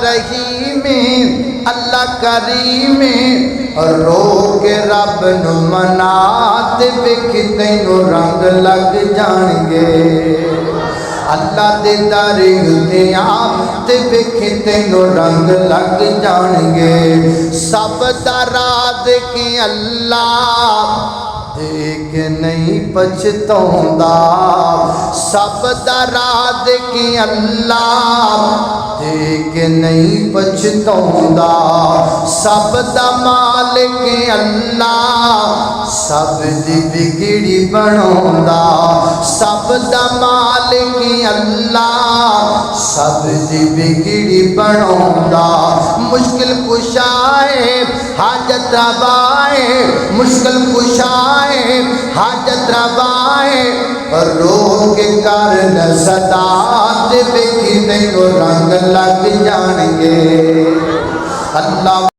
रहीम अल्लाह करीम रो के रब नू मना ते वेख तैनू रंग लग जाणगे अल्लाह दे दर उत्ते आ ते वेख तैनू रंग लग जाणगे सब दा राज की अल्लाह देख नहीं पछताउंदा सब दा राज की अल्लाह देख नहीं पछताउंदा सब दा मालिक अल्लाह सब दी बिगड़ी बनाउंदा सब दा मालिक अल्लाह सब दी बिगड़ी बनाउंदा मुश्किल कुशाए हाजत रवाए मुश्किल कुशाए हाजत रवाए रोग कारण सदा ते वेखी तैनू रंग लग जाणगे अल्लाह।